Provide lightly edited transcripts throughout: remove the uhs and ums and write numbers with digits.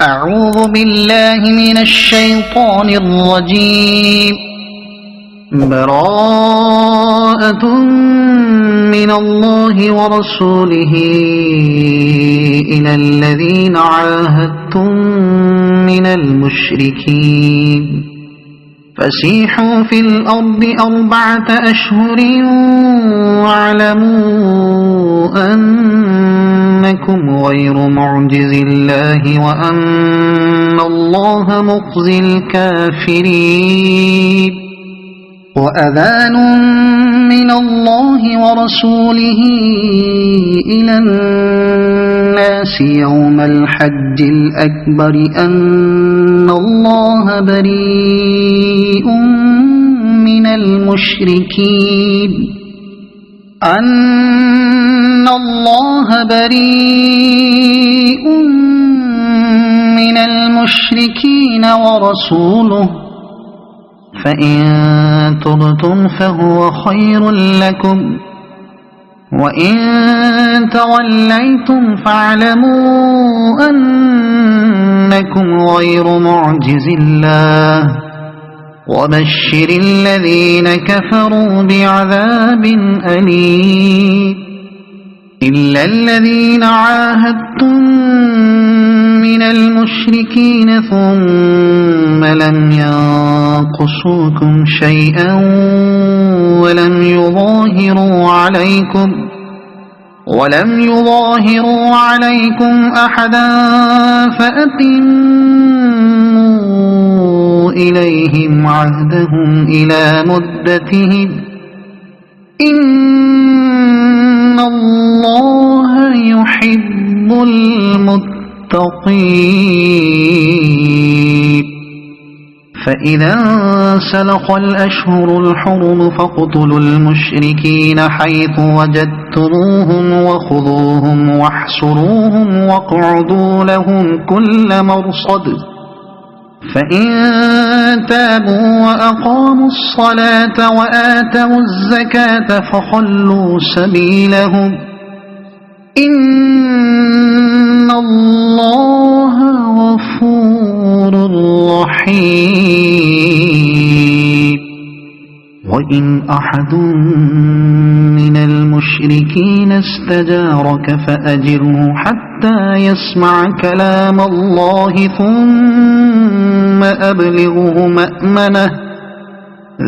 أعوذ بالله من الشيطان الرجيم. براءة من الله ورسوله إلى الذين عاهدتم من المشركين فسيحوا في الأرض 4 أشهر واعلموا أنكم غير معجز الله وأن الله مخزي الكافرين. وأذان من الله ورسوله إلى الناس يوم الحج الأكبر أن الله بريء من المشركين ورسوله فإن تبتم فهو خير لكم وإن توليتم فاعلموا أنكم غير معجز الله وبشر الذين كفروا بعذاب أليم. إلا الذين عاهدتم من المشركين ثم لم ينقصوكم شيئا ولم يظاهروا عليكم أحدا فأتموا إليهم عهدهم إلى مدتهم إن الله يحب المتقين. فإذا انسلخ الأشهر الحرم فاقتلوا المشركين حيث وجدتموهم وخذوهم واحصروهم واقعدوا لهم كل مرصد فإن تابوا وأقاموا الصلاة وآتوا الزكاة فخلوا سبيلهم إن الله غفور رحيم. وإن أحد من المشركين استجارك فأجره حتى يسمع كلام الله ثم أبلغه مأمنه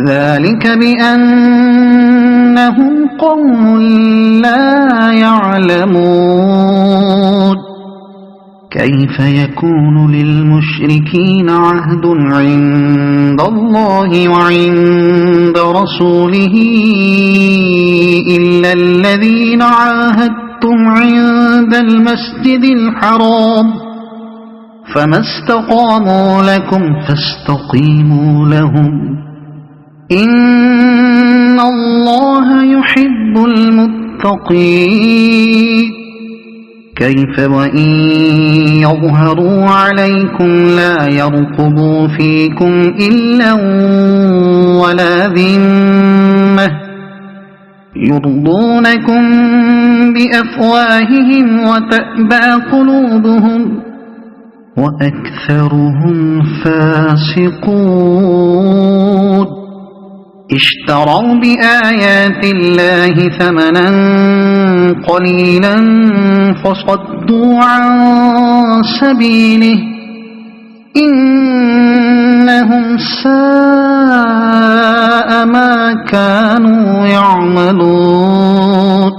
ذلك بأنهم قوم لا يعلمون. كيف يكون للمشركين عهد عند الله وعند رسوله إلا الذين عاهدتم عند المسجد الحرام فما استقاموا لكم فاستقيموا لهم إن الله يحب المتقين. كيف وإن يظهروا عليكم لا يرقبوا فيكم إلا ولا ذمة يرضونكم بأفواههم وتأبى قلوبهم وأكثرهم فاسقون. اشتروا بآيات الله ثمنا قليلا فصدوا عن سبيله إنهم ساء ما كانوا يعملون.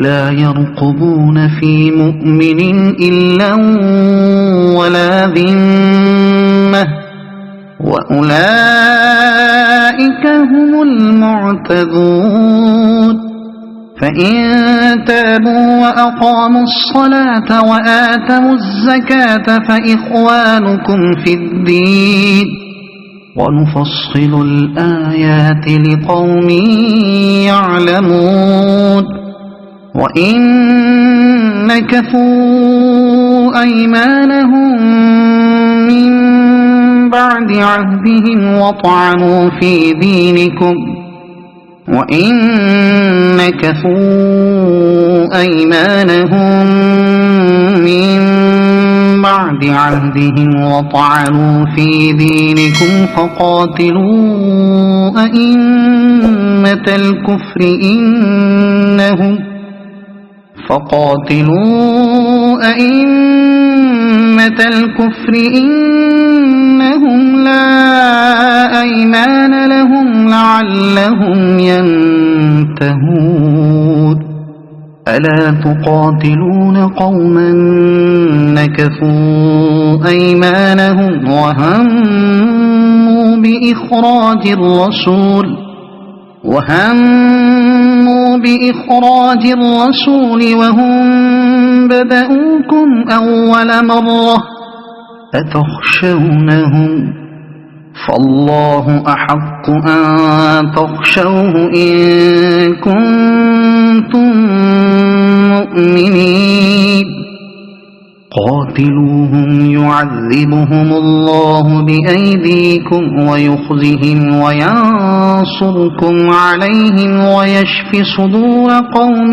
لا يرقبون في مؤمن إلا ولا ذمة وأولئك هم المعتدون. فإن تابوا وأقاموا الصلاة وآتوا الزكاة فإخوانكم في الدين ونفصل الآيات لقوم يعلمون. وإن نكثوا أيمانهم من بعد عهدهم وطعنوا في دينكم وإن نكثوا أيمانهم من بعد بعد عهدهم وطعنوا في دينكم فقاتلوا أئمة الكفر إنهم لا أيمان لهم لعلهم ينتهون ألا تقاتلون قوما نكثوا أيمانهم وهموا بإخراج الرسول وهم بدؤوكم أول مرة أتخشونهم فالله أحق أن تخشوه إن كنتم مؤمنين قاتلوهم يعذبهم الله بأيديكم ويخزهم وينصركم عليهم ويشف صدور قوم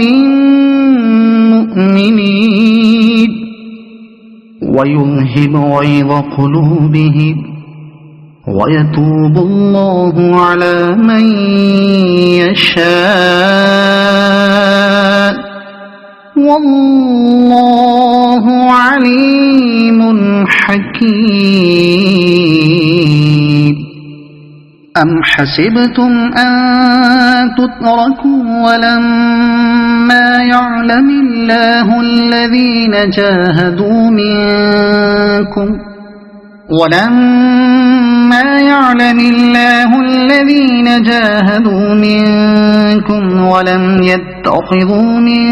مؤمنين ويذهب غيظ قلوبهم ويتوب الله على من يشاء والله عليم حكيم أم حسبتم أن تتركوا ولما يعلم الله الذين جاهدوا منكم ولم يتخذوا من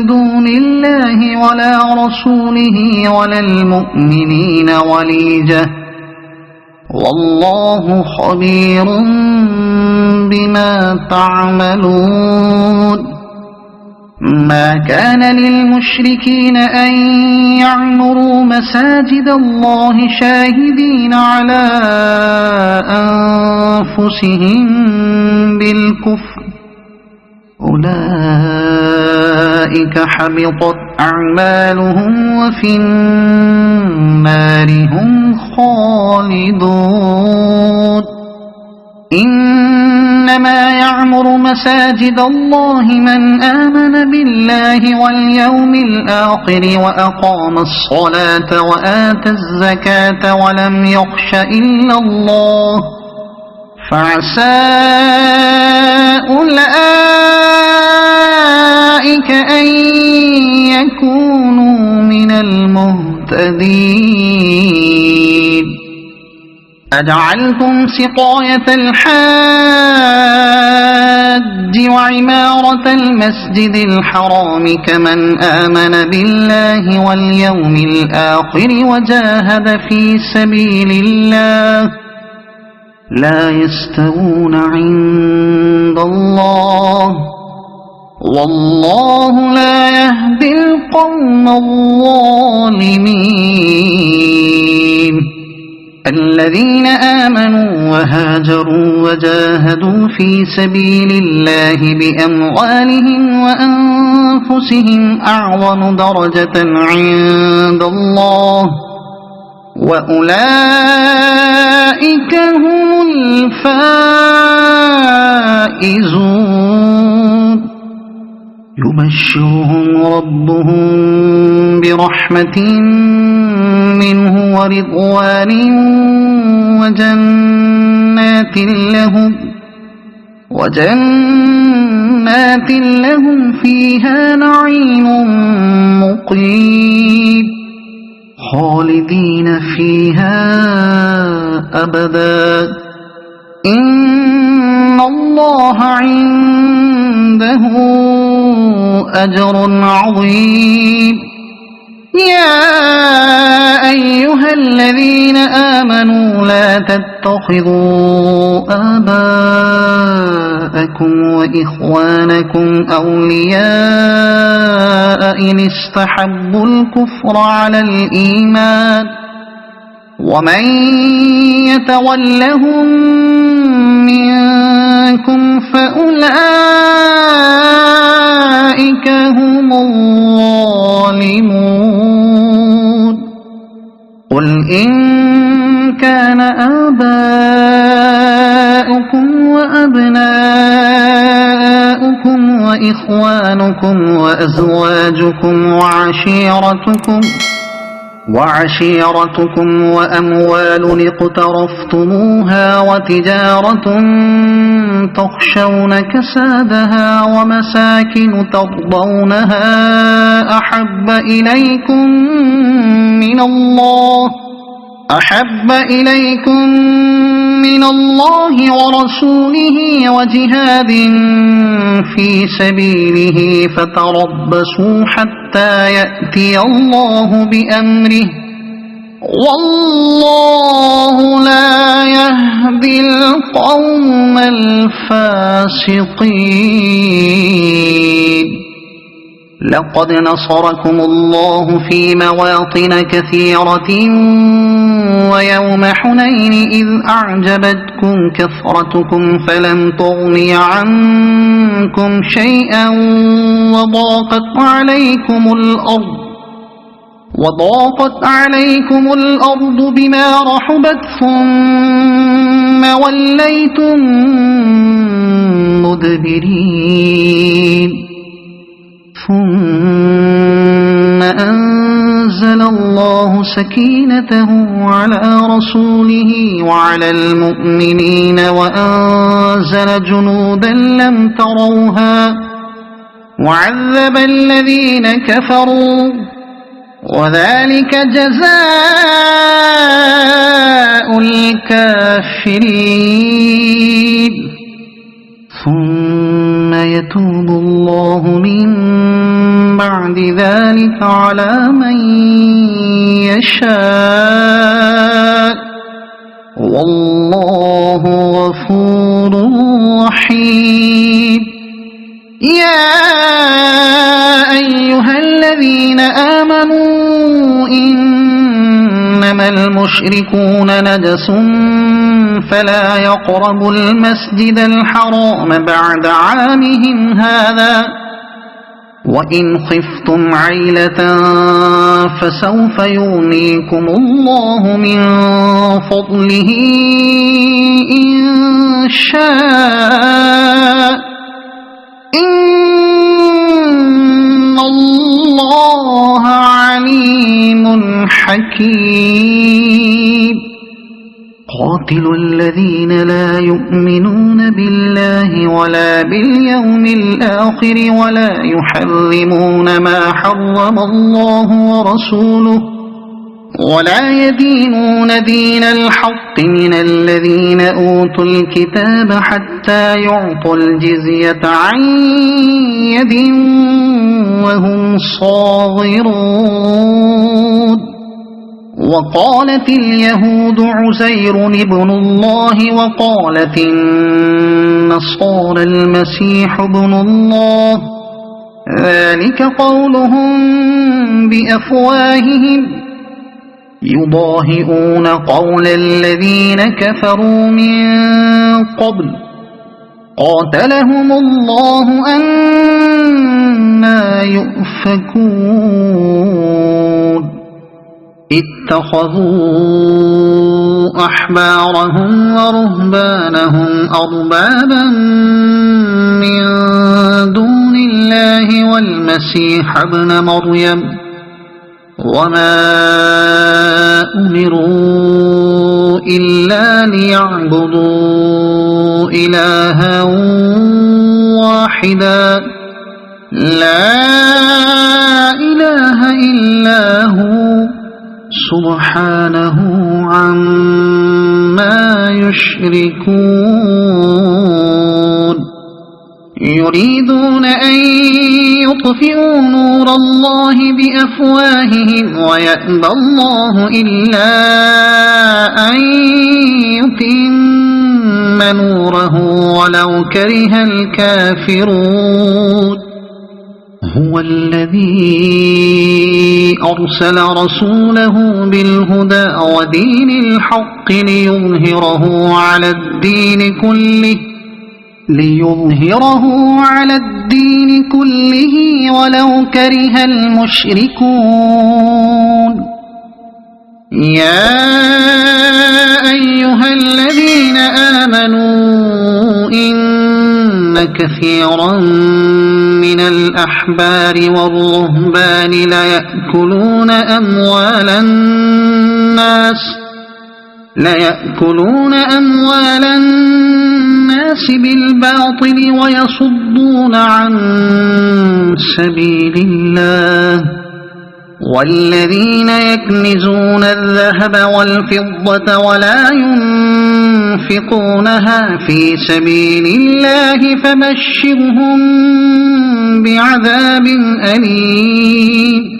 دون الله ولا رسوله ولا المؤمنين وليجة والله خبير بما تعملون ما كان للمشركين أن يعمروا مساجد الله شاهدين على أنفسهم بالكفر أولئك حبطت أعمالهم وفي النار هم خالدون إنما يعمر مساجد الله من آمن بالله واليوم الآخر وأقام الصلاة وآتى الزكاة ولم يخش إلا الله فعسى أولئك أن يكونوا من المهتدين أجعلتم سقاية الحاج وعمارة المسجد الحرام كمن آمن بالله واليوم الآخر وجاهد في سبيل الله لا يستوون عند الله والله لا يهدي القوم الظالمين الذين آمنوا وهاجروا وجاهدوا في سبيل الله بأموالهم وأنفسهم أعظم درجة عند الله وأولئك هم الفائزون يبشرهم ربهم برحمة منه ورضوان وجنات لهم فيها نعيم مقيم خالدين فيها أبدا إن الله عنده أجر عظيم يا أيها الذين آمنوا لا تتخذوا آباءكم وإخوانكم أولياء إن استحبوا الكفر على الإيمان ومن يتولهم منكم فأولئك هم الظالمون إن كان آباؤكم وأبناؤكم وإخوانكم وأزواجكم وعشيرتكم وأموال اقترفتموها وتجارة تخشون كسادها ومساكن ترضونها أحب إليكم من الله ورسوله وجهاد في سبيله فتربصوا حتى يأتي الله بأمره والله لا يهدي القوم الفاسقين. لقد نصركم الله في مواطن كثيرة ويوم حنين إذ أعجبتكم كثرتكم فلم تغن عنكم شيئا وضاقت عليكم الأرض بما رحبت ثم وليتم مدبرين. ثم أنزل الله سكينته على رسوله وعلى المؤمنين وأنزل جنودا لم تروها وعذب الذين كفروا وذلك جزاء الكافرين. ثم يتوب الله من بعد ذلك على من يشاء والله غفور رحيم. يا أيها الذين آمنوا إنما المشركون نجس فلا يقربوا المسجد الحرام بعد عامهم هذا وإن خفتم عيلة فسوف يغنيكم الله من فضله إن شاء إن الله عليم حكيم. قاتلوا الذين لا يؤمنون بالله ولا باليوم الآخر ولا يحرمون ما حرم الله ورسوله ولا يدينون دين الحق من الذين أوتوا الكتاب حتى يعطوا الجزية عن يد وهم صاغرون. وقالت اليهود عزير ابن الله وقالت النصارى المسيح ابن الله ذلك قولهم بأفواههم يضاهئون قول الذين كفروا من قبل قاتلهم الله أنى يؤفكون. اتخذوا أحبارهم ورهبانهم أربابا من دون الله والمسيح ابن مريم وما أمروا إلا ليعبدوا إلها واحدا لا إله إلا هو سبحانه عما يشركون. يريدون أن يطفئوا نور الله بأفواههم ويأبى الله إلا أن يتم نوره ولو كره الكافرون. هو الذي أرسل رسوله بالهدى ودين الحق ليظهره على الدين كله ولو كره المشركون. يا أيها الذين آمنوا إن كثيرا من الأحبار والرهبان ليأكلون أموال الناس بالباطل ويصدون عن سبيل الله والذين يكنزون الذهب والفضة ولا ينفقونها في سبيل الله فبشرهم بعذاب أليم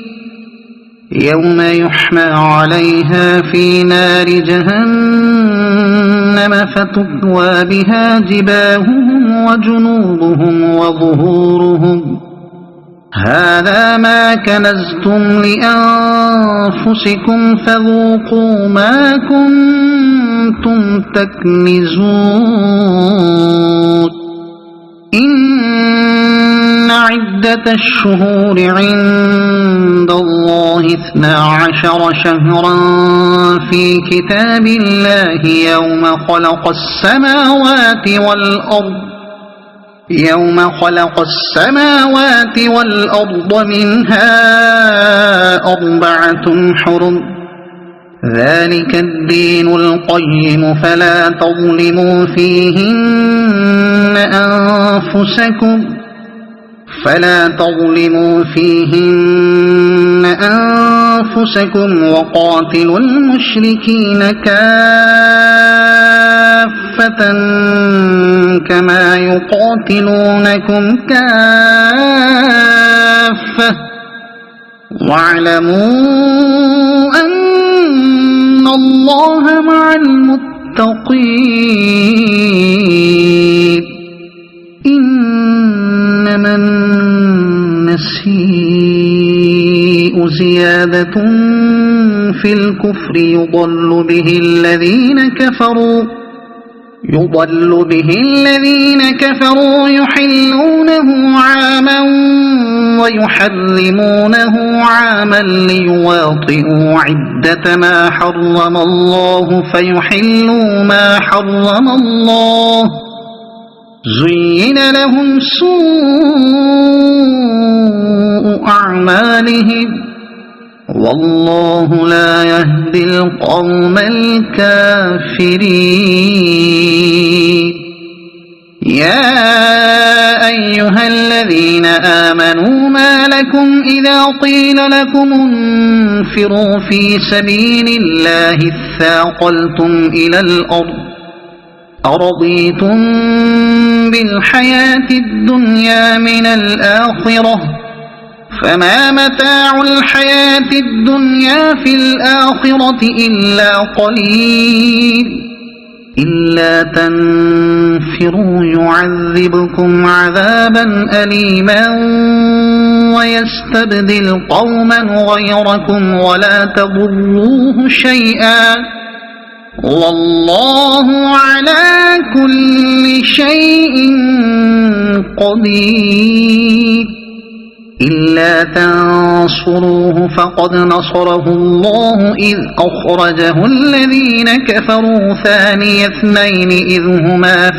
يوم يحمى عليها في نار جهنم فتكوى بها جباههم وجنوبهم وظهورهم هذا ما كنزتم لأنفسكم فذوقوا ما كنتم تكنزون إن عدة الشهور عند الله 12 شهرا في كتاب الله يوم خلق السماوات والأرض منها 4 حرم ذلك الدين القيم فلا تظلموا فيهن أنفسكم وقاتلوا المشركين كافة كما يقاتلونكم كافة واعلموا أن الله مع المتقين إنما النسيء زيادة في الكفر يضل به الذين كفروا يحلونه عاما ويحرمونه عاما ليواطئوا عدة ما حرم الله فيحلوا ما حرم الله زين لهم سوء أعمالهم والله لا يهدي القوم الكافرين يا أيها الذين آمنوا ما لكم إذا قيل لكم انفروا في سبيل الله اثاقلتم إلى الأرض أرضيتم بالحياة الدنيا من الآخرة فما متاع الحياة الدنيا في الآخرة إلا قليل إلا تنفروا يعذبكم عذابا أليما ويستبدل قوما غيركم ولا تضروه شيئا والله على كل شيء قدير إلا تنصروه فقد نصره الله إذ أخرجه الذين كفروا ثاني اثنين إذ هما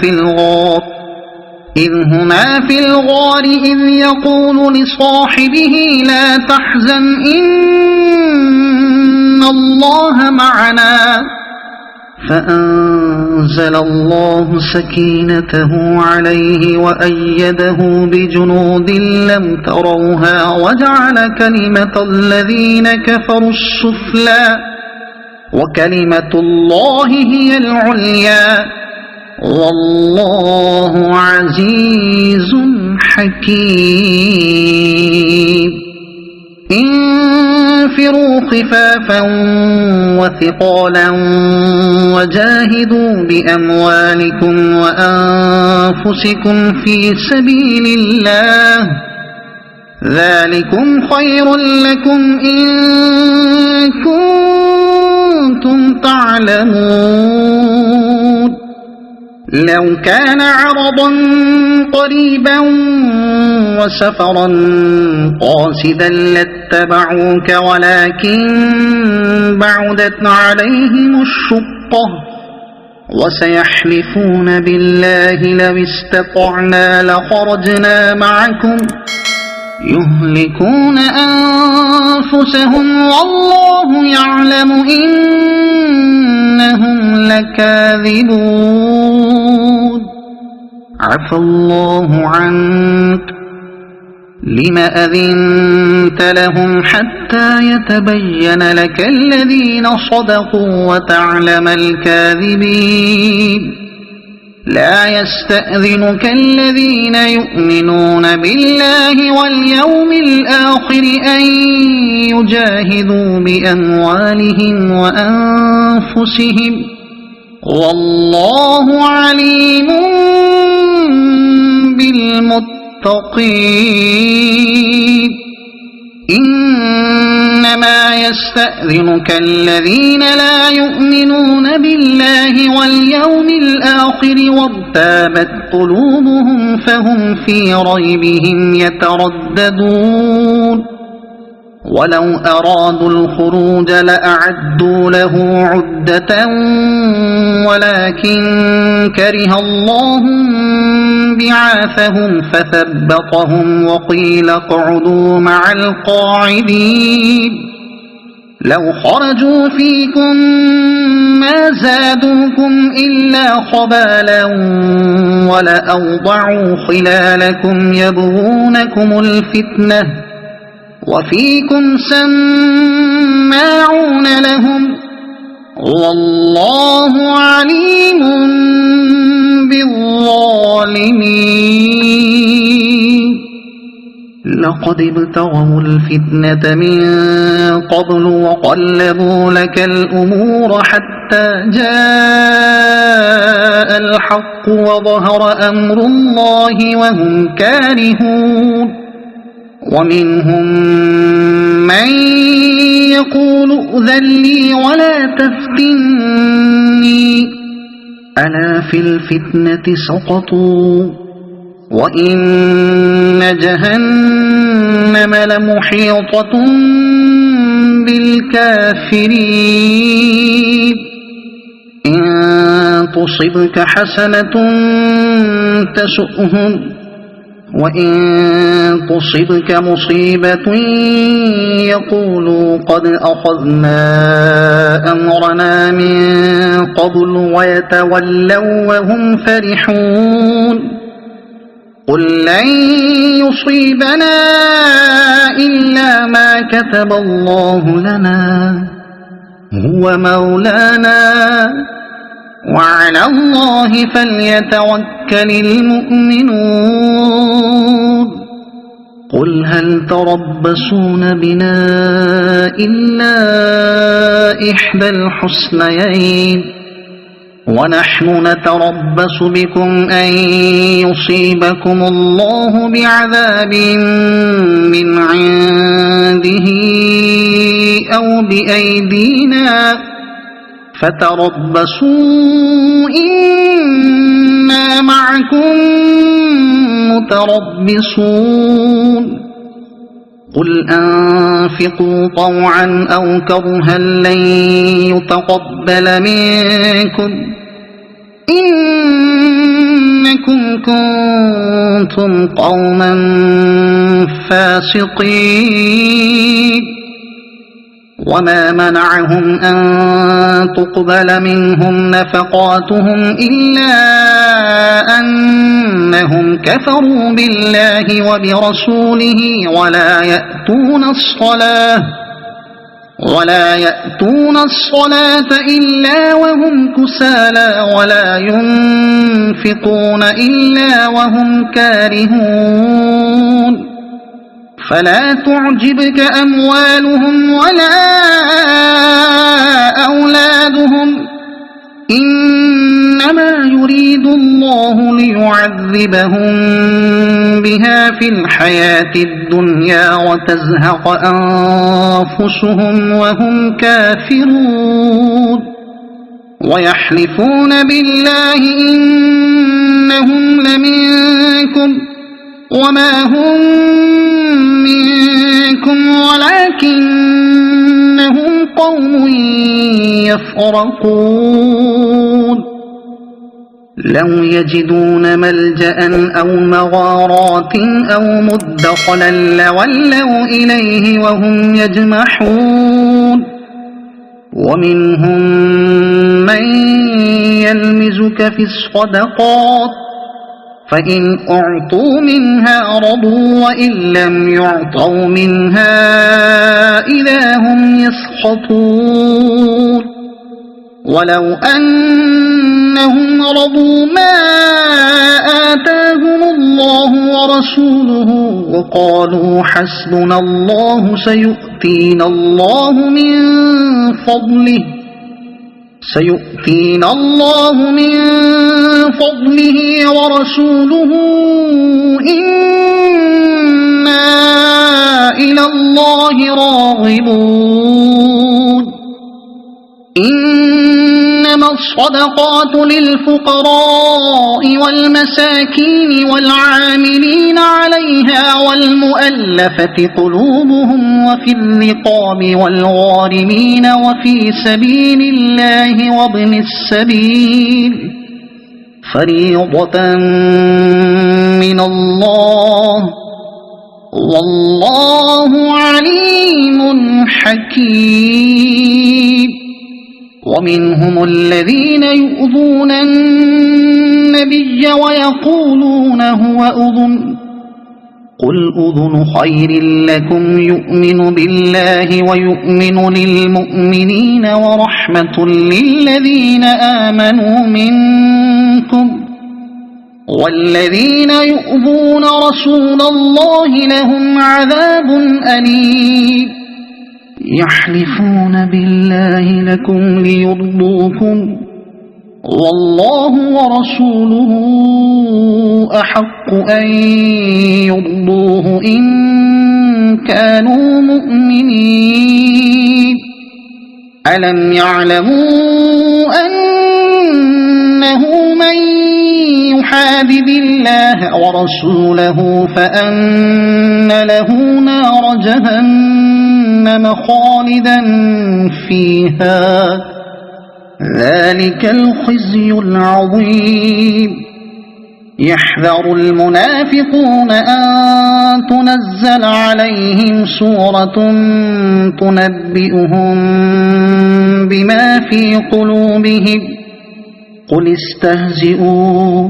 في الغار إذ يقول لصاحبه لا تحزن إن الله معنا فأنزل الله سكينته عليه وأيده بجنود لم تروها وجعل كلمة الذين كفروا السفلى وكلمة الله هي العليا والله عزيز حكيم انفروا خفافا وثقالا وجاهدوا بأموالكم وأنفسكم في سبيل الله ذلكم خير لكم إن كنتم تعلمون لو كان عرضا قريبا وسفرا قاصدا لاتبعوك ولكن بعدت عليهم الشقة وسيحلفون بالله لو استطعنا لخرجنا معكم يهلكون أنفسهم والله يعلم إنهم لكاذبون عفى الله عنك لم أذنت لهم حتى يتبين لك الذين صدقوا وتعلم الكاذبين لا يستأذنك الذين يؤمنون بالله واليوم الآخر أن يجاهدوا بأموالهم وأنفسهم والله عليم بالمتقين إنما يستأذنك الذين لا يؤمنون بالله واليوم الآخر وارتابت قلوبهم فهم في ريبهم يترددون ولو أرادوا الخروج لأعدوا له عدة ولكن كره الله بعاثهم فثبطهم وقيل اقعدوا مع القاعدين لو خرجوا فيكم ما زادوكم إلا خبالا ولأوضعوا خلالكم يبغونكم الفتنة وفيكم سماعون لهم والله عليم بالظالمين لقد ابتغوا الفتنة من قبل وقلبوا لك الأمور حتى جاء الحق وظهر أمر الله وهم كارهون ومنهم من يقول ائذن لي ولا تفتني ألا في الفتنة سقطوا وإن جهنم لمحيطة بالكافرين إن تصبك حسنة تسؤهم وإن تصبك مصيبة يقولوا قد أخذنا أمرنا من قبل ويتولوا وهم فرحون قل لن يصيبنا إلا ما كتب الله لنا هو مولانا وعلى الله فليتوكل المؤمنون قل هل تربصون بنا إلا إحدى الحسنيين ونحن نتربص بكم أن يصيبكم الله بعذاب من عنده أو بأيدينا فتربصوا إنا معكم متربصون قل أنفقوا طوعا أو كرها لن يتقبل منكم إنكم كنتم قوما فاسقين وما منعهم أن تقبل منهم نفقاتهم إلا أنهم كفروا بالله وبرسوله ولا يأتون الصلاة إلا وهم كسالى ولا ينفقون إلا وهم كارهون فلا تعجبك أموالهم ولا أولادهم إنما يريد الله ليعذبهم بها في الحياة الدنيا وتزهق أنفسهم وهم كافرون ويحلفون بالله إنهم لمنكم وما هم منكم ولكنهم قوم يفرقون لو يجدون ملجأ أو مغارات أو مدخلا لولوا إليه وهم يجمحون ومنهم من يلمزك في الصدقات فإن أعطوا منها رضوا وإن لم يعطوا منها إذا هم يسخطون ولو أنهم رضوا ما آتاهم الله ورسوله وقالوا حسبنا الله سيؤتينا الله من فضله ورسوله إنا إلى الله راغبون إنما الصدقات للفقراء والمساكين والعاملين عليها والمؤلفة قلوبهم وفي الرقاب والغارمين وفي سبيل الله وابن السبيل فريضة من الله والله عليم حكيم ومنهم الذين يؤذون النبي ويقولون هو أذن قل أذن خير لكم يؤمن بالله ويؤمن للمؤمنين ورحمة للذين آمنوا منكم والذين يؤذون رسول الله لهم عذاب أليم يحلفون بالله لكم ليرضوكم والله ورسوله أحق أن يرضوه إن كانوا مؤمنين ألم يعلموا أنه من يحادد الله ورسوله فأن له نار جهنم خالدا فيها ذلك الخزي العظيم يحذر المنافقون أن تنزل عليهم سورة تنبئهم بما في قلوبهم قل استهزئوا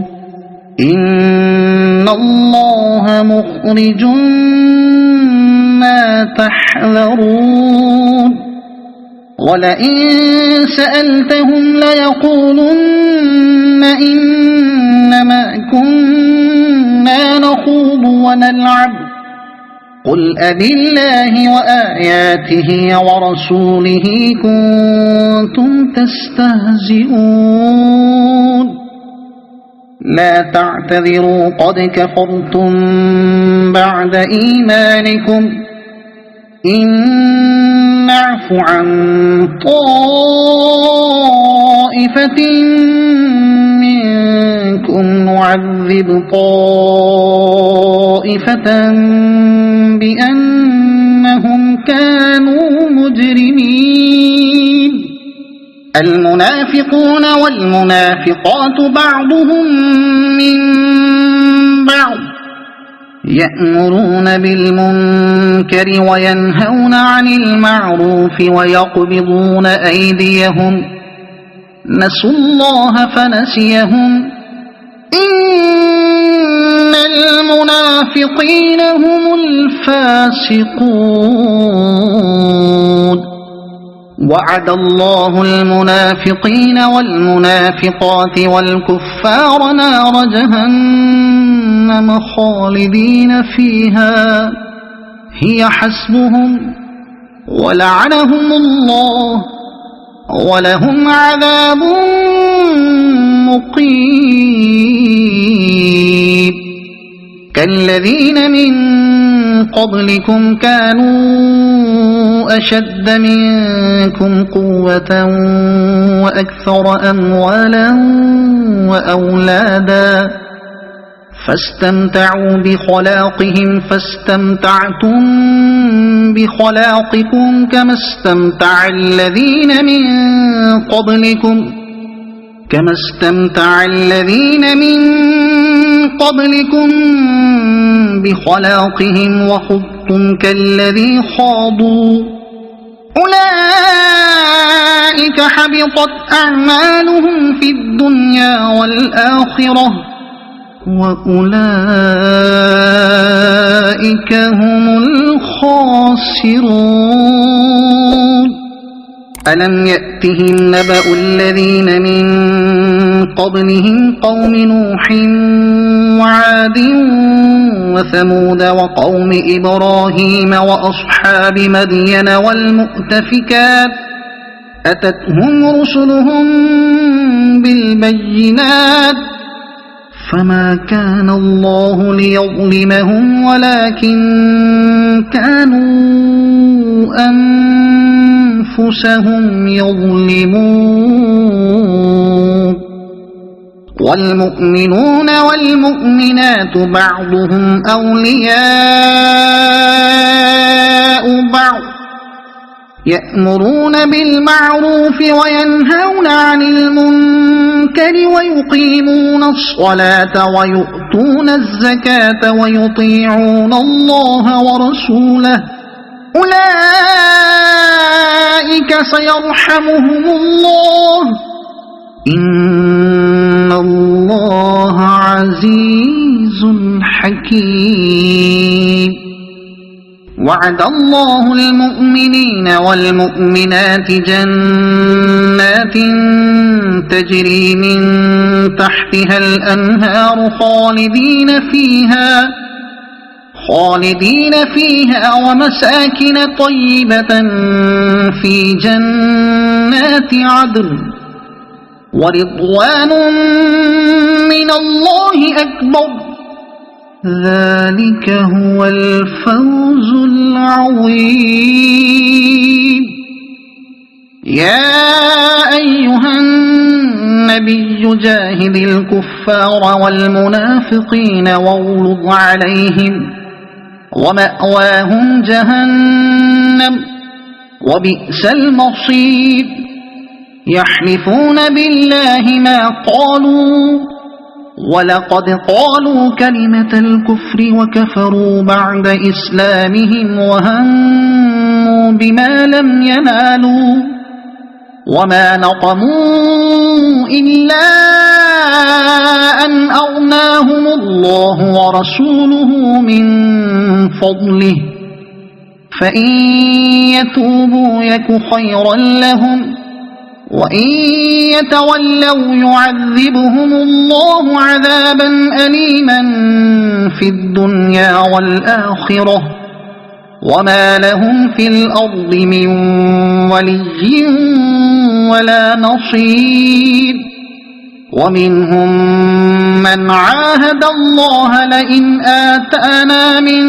إن الله مخرج ما تحذرون ولئن سألتهم ليقولن إنما كنا نخوض ونلعب قل أبالله وآياته ورسوله كنتم تستهزئون لا تعتذروا قد كفرتم بعد إيمانكم إن نعف عن طائفة منكم نعذب طائفة بأنهم كانوا مجرمين المنافقون والمنافقات بعضهم من بعض يأمرون بالمنكر وينهون عن المعروف ويقبضون أيديهم نسوا الله فنسيهم إن المنافقين هم الفاسقون وعد الله المنافقين والمنافقات والكفار نار جهنم خالدين فيها هي حسبهم ولعنهم الله ولهم عذاب مقيم كالذين من قبلكم كانوا أشد منكم قوة وأكثر أموالا وأولادا فاستمتعوا بخلاقهم فاستمتعتم بخلاقكم كما استمتع الذين من قبلكم بخلاقهم وخضتم كالذي خاضوا أولئك حبطت أعمالهم في الدنيا والآخرة وأولئك هم الخاسرون ألم يأتهم نبأ الذين من قبلهم قوم نوح وعاد وثمود وقوم إبراهيم وأصحاب مدين والمؤتفكات أتتهم رسلهم بالبينات فما كان الله ليظلمهم ولكن كانوا أنفسهم يظلمون والمؤمنون والمؤمنات بعضهم أولياء بعض يأمرون بالمعروف وينهون عن المنكر ويقيمون الصلاة ويؤتون الزكاة ويطيعون الله ورسوله أولئك سيرحمهم الله إن الله عزيز حكيم وعد الله المؤمنين والمؤمنات جنات تجري من تحتها الأنهار خالدين فيها ومساكن طيبة في جنات عدن ورضوان من الله أكبر ذلك هو الفوز العظيم يا أيها النبي جاهد الكفار والمنافقين واغلظ عليهم ومأواهم جهنم وبئس المصير يحلفون بالله ما قالوا ولقد قالوا كلمة الكفر وكفروا بعد إسلامهم وهموا بما لم ينالوا وما نقموا إلا أن أغناهم الله ورسوله من فضله فإن يتوبوا يك خيرا لهم وإن يتولوا يعذبهم الله عذابا أليما في الدنيا والآخرة وما لهم في الأرض من ولي ولا نصير ومنهم من عاهد الله لئن آتانا من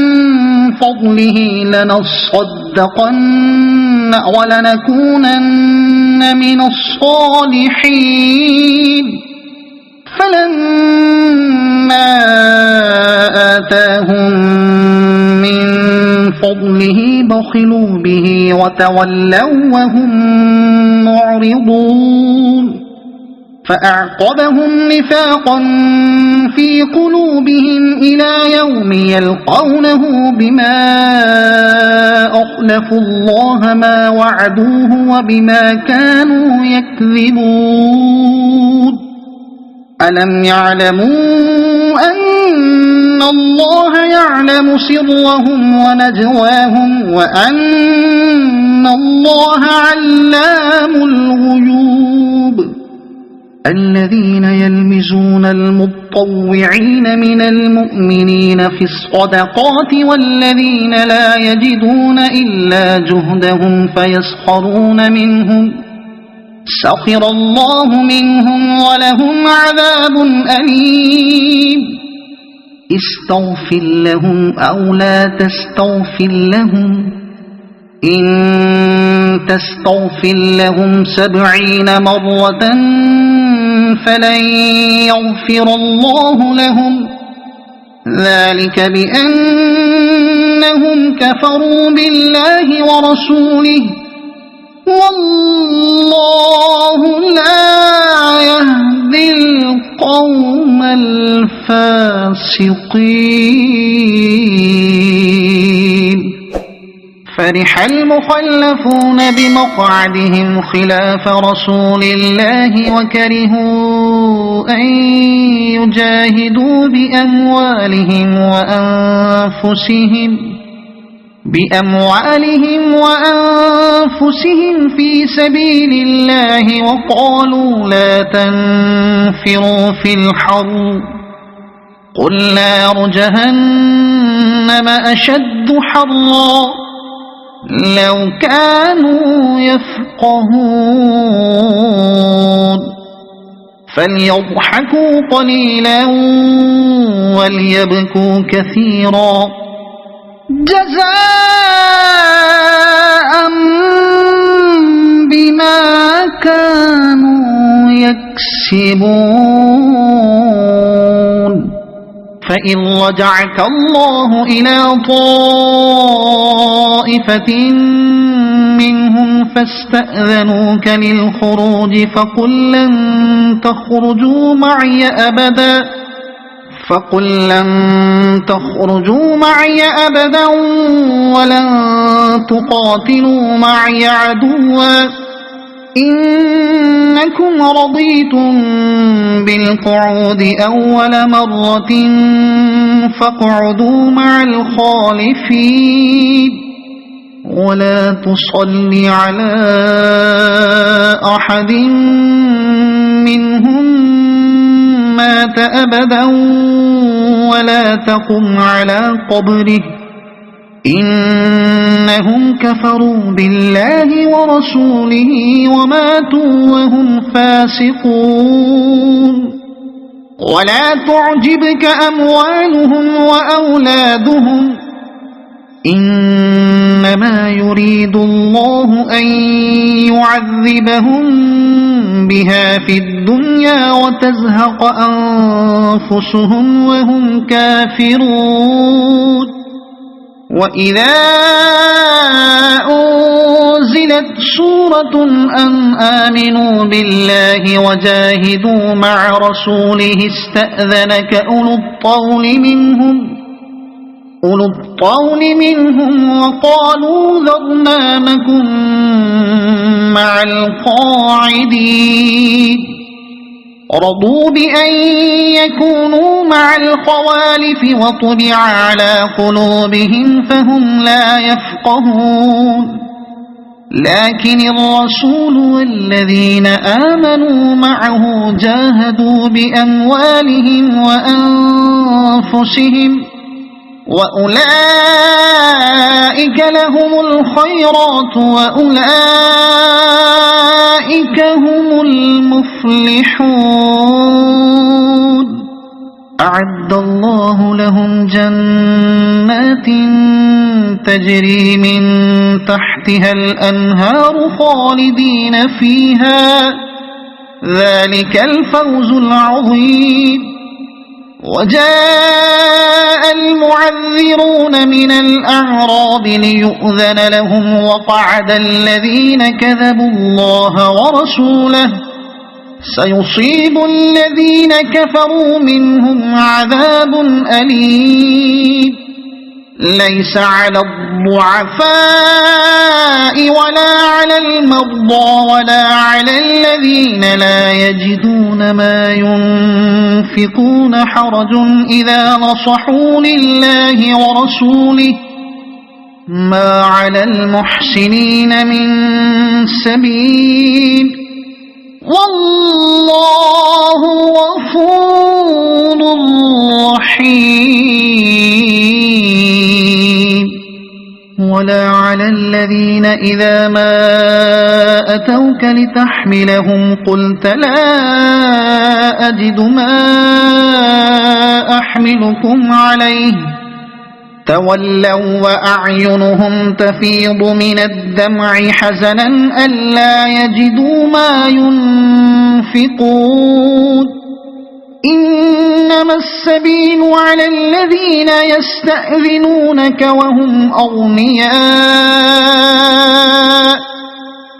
فضله لنصدقن ولنكونن من الصالحين فلما آتاهم من فضله بخلوا به وتولوا وهم معرضون فأعقبهم نفاقا في قلوبهم إلى يوم يلقونه بما أخلفوا الله ما وعدوه وبما كانوا يكذبون ألم يعلموا أن الله يعلم سرهم ونجواهم وأن الله علام الغيوب الذين يلمزون المطوعين من المؤمنين في الصدقات والذين لا يجدون إلا جهدهم فيسخرون منهم سخر الله منهم ولهم عذاب أليم استغفر لهم أو لا تستغفر لهم إن تستغفر لهم 70 مرة فلن يغفر الله لهم ذلك بأنهم كفروا بالله ورسوله والله لا يهدي القوم الفاسقين فرح المخلفون بمقعدهم خلاف رسول الله وكرهوا أن يجاهدوا بأموالهم وأنفسهم في سبيل الله وقالوا لا تنفروا في الحر قل نار جهنم أشد حرا لو كانوا يفقهون فليضحكوا قليلا وليبكوا كثيرا جزاء بما كانوا يكسبون فإن رجعك الله إلى طائفة منهم فاستأذنوك للخروج فقل لن تخرجوا معي أبدا ولن تقاتلوا معي عدوا إنكم رضيتم بالقعود أول مرة فاقعدوا مع الخالفين ولا تصل على أحد منهم مات أبدا ولا تقم على قبره إنهم كفروا بالله ورسوله وماتوا وهم فاسقون ولا تعجبك أموالهم وأولادهم إنما يريد الله أن يعذبهم بها في الدنيا وتزهق أنفسهم وهم كافرون وإذا أنزلت سورة أن آمنوا بالله وجاهدوا مع رسوله استأذنك أولو الطول منهم وقالوا ذرنا نكن مع القاعدين رضوا بأن يكونوا مع الخوالف وطبع على قلوبهم فهم لا يفقهون لكن الرسول والذين آمنوا معه جاهدوا بأموالهم وأنفسهم وأولئك لهم الخيرات وأولئك هم المفلحون أعد الله لهم جنات تجري من تحتها الأنهار خالدين فيها ذلك الفوز العظيم وجاء المعذرون من الأعراب ليؤذن لهم وقعد الذين كذبوا الله ورسوله سيصيب الذين كفروا منهم عذاب أليم ليس على الضعفاء ولا على المرضى ولا على الذين لا يجدون ما ينفقون حرج إذا نصحوا لله ورسوله ما على المحسنين من سبيل والله غفور رحيم ولا على الذين إذا ما أتوك لتحملهم قلت لا أجد ما أحملكم عليه تولوا وأعينهم تفيض من الدمع حزنا ألا يجدوا ما ينفقون إنما السبيل على الذين يستأذنونك وهم أغنياء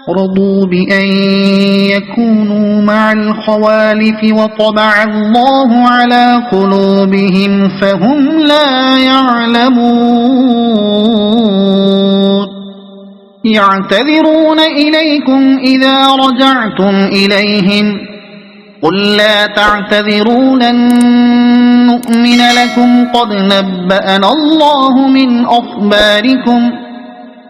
رضوا بأن يكونوا مع الخوالف وطبع الله على قلوبهم فهم لا يعلمون يعتذرون إليكم إذا رجعتم إليهم قل لا تعتذروا لن نؤمن لكم قد نبأنا الله من أخباركم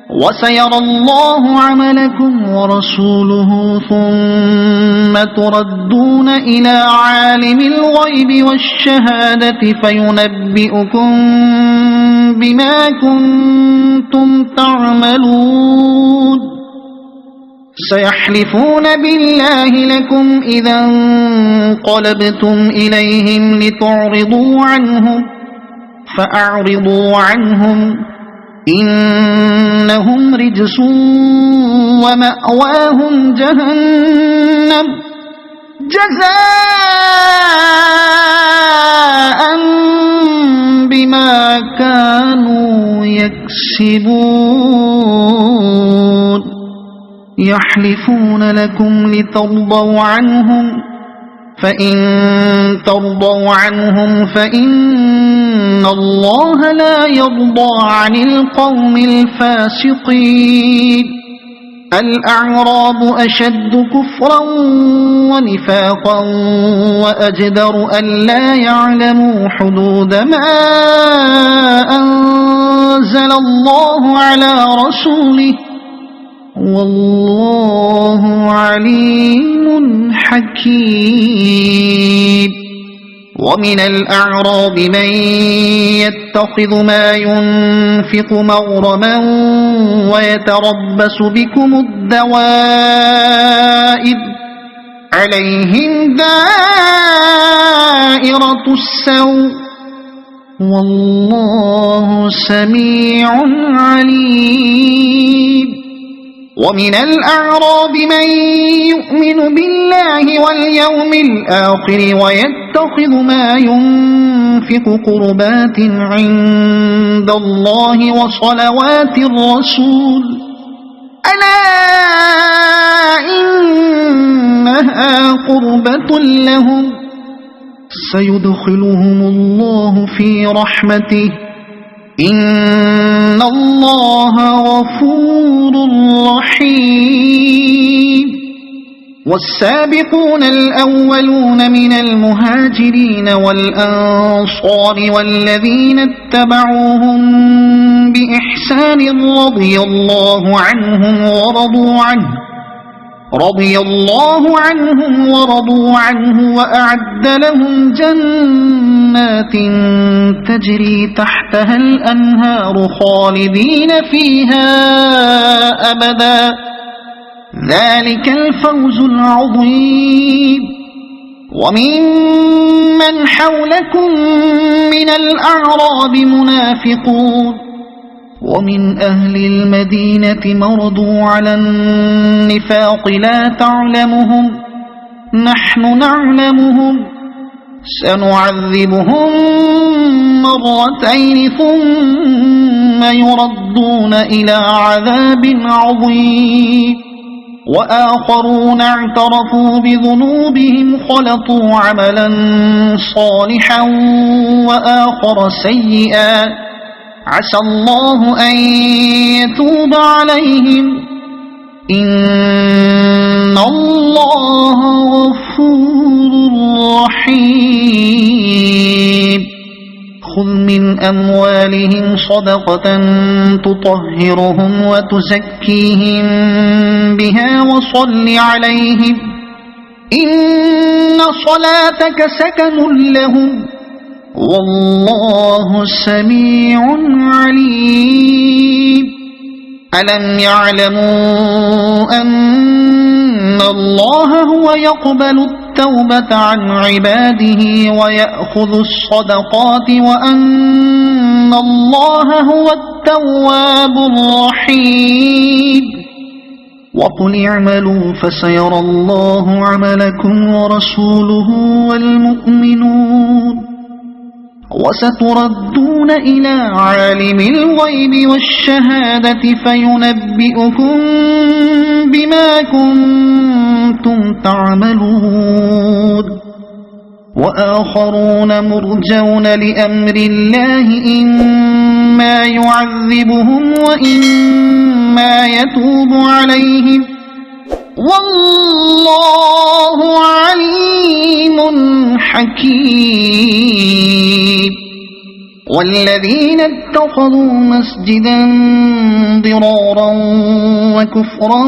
وسيرى الله عملكم ورسوله ثم تردون إلى عالم الغيب والشهادة فينبئكم بما كنتم تعملون سيحلفون بالله لكم إذا انقلبتم إليهم لتعرضوا عنهم فأعرضوا عنهم إنهم رجس ومأواهم جهنم جزاء بما كانوا يكسبون يحلفون لكم لترضوا عنهم فإن ترضوا عنهم فإن الله لا يرضى عن القوم الفاسقين الأعراب أشد كفرا ونفاقا وأجدر ألا يعلموا حدود ما أنزل الله على رسوله والله عليم حكيم ومن الأعراب من يتخذ ما ينفق مغرما ويتربص بكم الدوائر عليهم دائرة السوء والله سميع عليم ومن الأعراب من يؤمن بالله واليوم الآخر ويتخذ ما ينفق قربات عند الله وصلوات الرسول ألا إنها قربة لهم سيدخلهم الله في رحمته إن الله غفور رحيم والسابقون الأولون من المهاجرين والأنصار والذين اتبعوهم بإحسان رضي الله عنهم ورضوا عنه وأعد لهم جنات تجري تحتها الأنهار خالدين فيها أبدا ذلك الفوز العظيم وممن حولكم من الأعراب منافقون ومن أهل المدينة مرضوا على النفاق لا تعلمهم نحن نعلمهم سنعذبهم مرتين ثم يردون إلى عذاب عظيم وآخرون اعترفوا بذنوبهم خلطوا عملا صالحا وآخر سيئا عسى الله أن يتوب عليهم إن الله غفور رحيم خذ من أموالهم صدقة تطهرهم وتزكيهم بها وصل عليهم إن صلاتك سكن لهم والله سميع عليم ألم يعلموا أن الله هو يقبل التوبة عن عباده ويأخذ الصدقات وأن الله هو التواب الرحيم وقل اعملوا فسيرى الله عملكم ورسوله والمؤمنون وستردون إلى عالم الغيب والشهادة فينبئكم بما كنتم تعملون وآخرون مرجون لأمر الله إما يعذبهم وإما يتوب عليهم والله عليم حكيم والذين اتخذوا مسجدا ضرارا وكفرا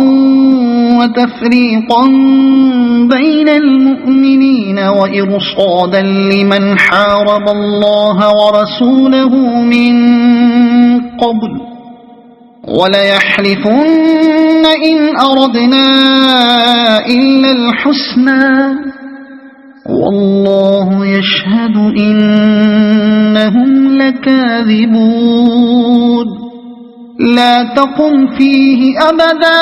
وتفريقا بين المؤمنين وإرصادا لمن حارب الله ورسوله من قبل وليحلفن إن أردنا إلا الحسنى والله يشهد إنهم لكاذبون لا تقم فيه أبدا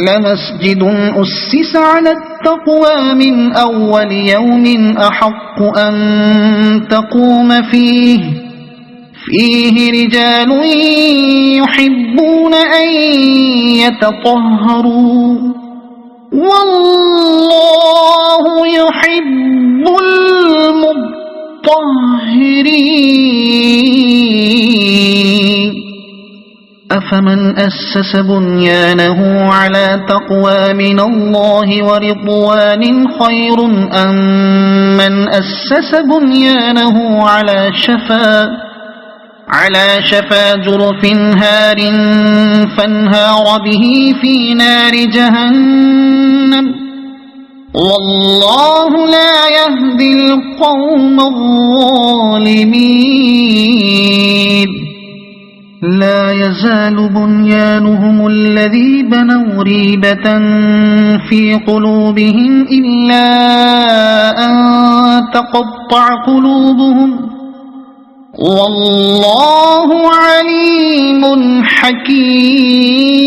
لمسجد أسس على التقوى من أول يوم أحق أن تقوم فيه رجال يحبون أن يتطهروا والله يحب المطهرين أفمن أسس بنيانه على تقوى من الله ورضوان خير أم من أسس بنيانه على شفا جرف هار فانهار به في نار جهنم والله لا يهدي القوم الظالمين لا يزال بنيانهم الذي بنوا ريبة في قلوبهم إلا أن تقطع قلوبهم والله عليم حكيم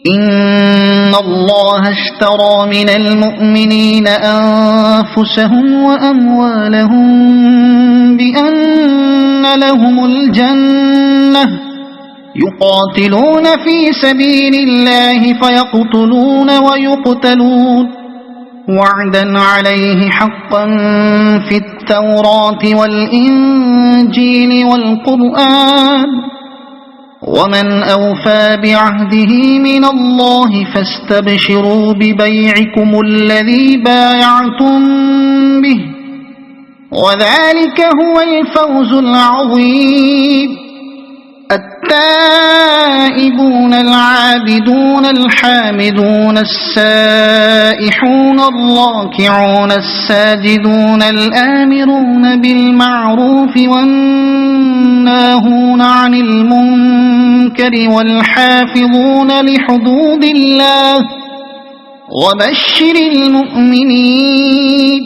إن الله اشترى من المؤمنين أنفسهم وأموالهم بأن لهم الجنة يقاتلون في سبيل الله فيقتلون ويقتلون وعدا عليه حقا في التوراة والإنجيل والقرآن ومن أوفى بعهده من الله فاستبشروا ببيعكم الذي بايعتم به وذلك هو الفوز العظيم التائبون العابدون الحامدون السائحون الراكعون الساجدون الآمرون بالمعروف والناهون عن المنكر والحافظون لحدود الله وبشر المؤمنين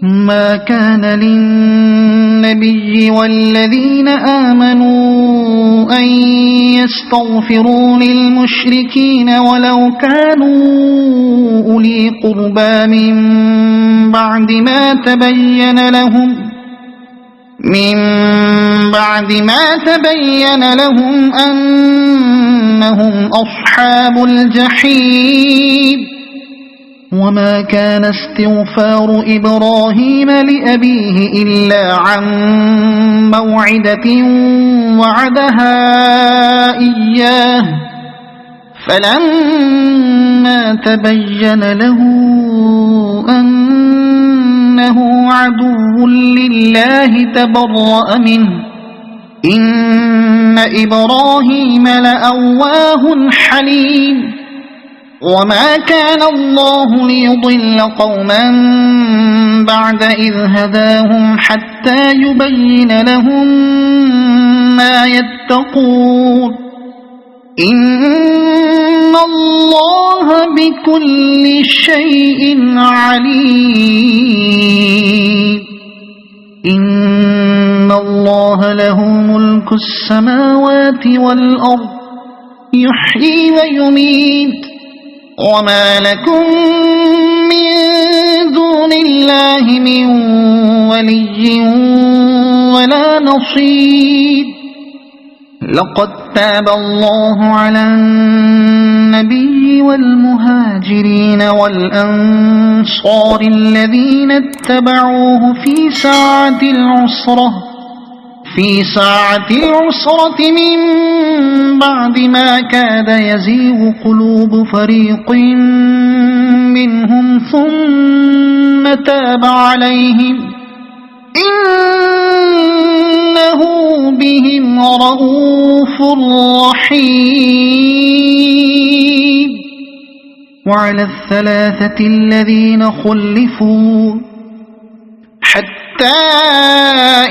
ما كان للنبي والذين آمنوا أن يستغفروا للمشركين ولو كانوا أولي قربى من بعد ما تبين لهم أنهم أصحاب الجحيم وما كان استغفار إبراهيم لأبيه إلا عن موعدة وعدها إياه فلما تبين له أنه عدو لله تبرأ منه إن إبراهيم لأواه حليم وما كان الله ليضل قوما بعد إذ هداهم حتى يبين لهم ما يتقون إن الله بكل شيء عليم إن الله له ملك السماوات والأرض يحيي ويميت وما لكم من دون الله من ولي ولا نصير لقد تاب الله على النبي والمهاجرين والأنصار الذين اتبعوه في ساعة العسرة من بعد ما كاد يزيغ قلوب فريق منهم ثم تاب عليهم إنه بهم رءوف رحيم وعلى الثلاثة الذين خلفوا حتى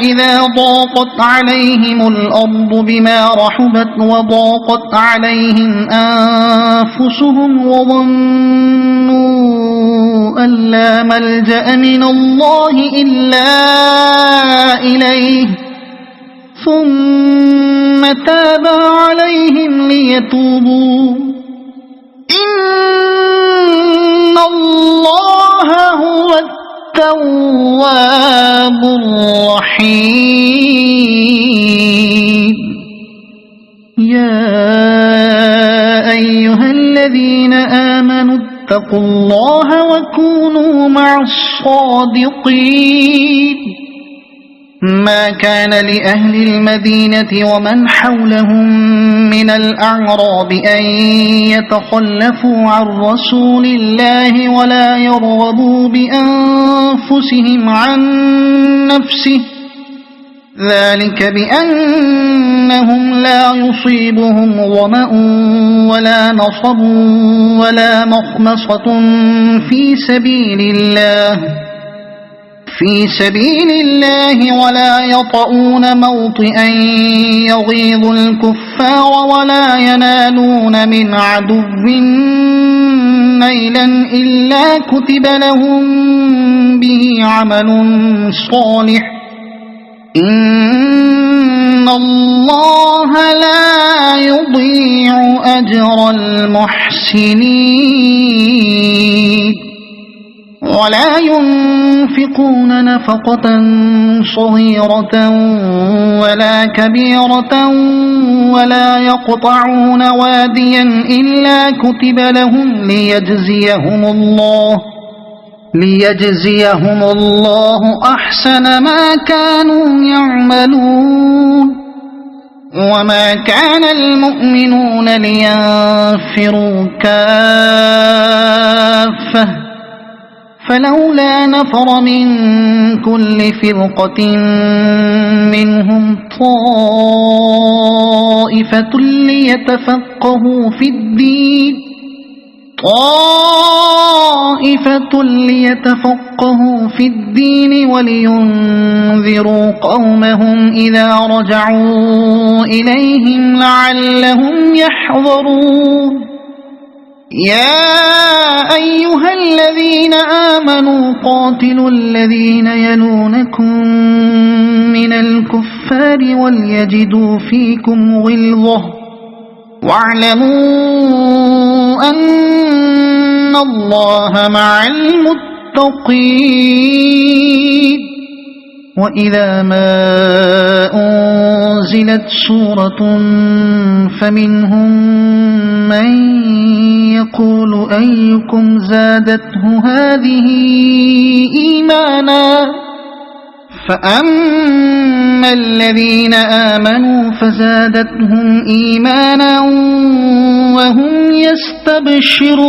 إذا ضاقت عليهم الأرض بما رحبت وضاقت عليهم أنفسهم وظنوا أن لا ملجأ من الله إلا إليه ثم تاب عليهم ليتوبوا إن الله هو التواب الرحيم يا أيها الذين آمنوا اتقوا الله وكونوا مع الصادقين ما كان لأهل المدينة ومن حولهم من الأعراب أن يتخلفوا عن رسول الله ولا يرغبوا بأنفسهم عن نفسه ذلك بأنهم لا يصيبهم ظمأ ولا نصب ولا مخمصة في سبيل الله ولا يطؤون موطئا يغيظ الكفار ولا ينالون من عدو نيلا إلا كتب لهم به عمل صالح إن الله لا يضيع أجر المحسنين ولا ينفقون نفقة صغيرة ولا كبيرة ولا يقطعون واديا إلا كتب لهم ليجزيهم الله أحسن ما كانوا يعملون وما كان المؤمنون لينفروا كافة فلولا نفر من كل فرقة منهم طائفة ليتفقهوا في الدين ولينذروا قومهم إذا رجعوا إليهم لعلهم يحذرون يا أيها الذين آمنوا قاتلوا الذين يلونكم من الكفار وليجدوا فيكم غلظة واعلموا أن الله مع المتقين وإذا ما أنزلت سورة فمنهم من يقول أيكم زادته هذه إيمانا فأما الذين آمنوا فزادتهم إيمانا وهم يستبشرون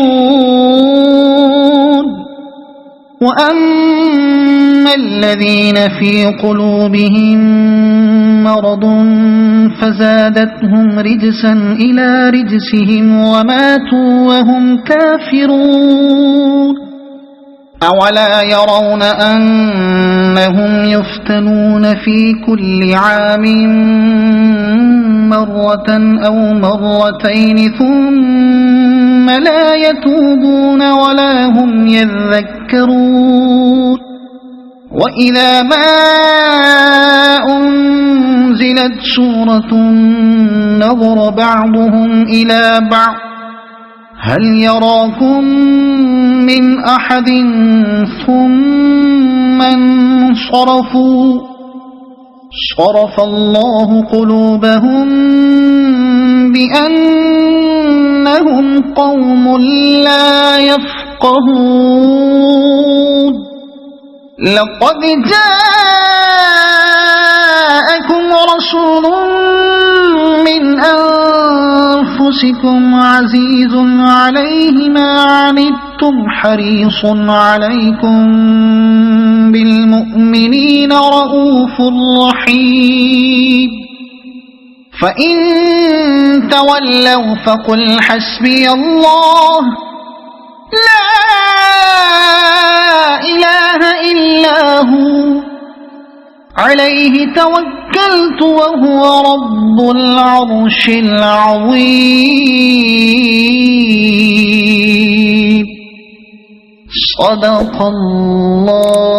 وأما الذين في قلوبهم مرض فزادتهم رجسا إلى رجسهم وماتوا وهم كافرون أولا يرون أنهم يفتنون في كل عام مرة أو مرتين ثم لا يتوبون ولا هم يذكرون وإذا ما أنزلت سورة نظر بعضهم إلى بعض هل يراكم من أحد ثم انصرفوا صرف الله قلوبهم بأنهم قوم لا يفقهون لقد جاءكم رسول من أنفسكم عزيز عليه ما عنتم حريص عليكم بالمؤمنين رؤوف رحيم فإن تولوا فقل حسبي الله لا إله إلا هو عليه توكلت وهو رب العرش العظيم صدق الله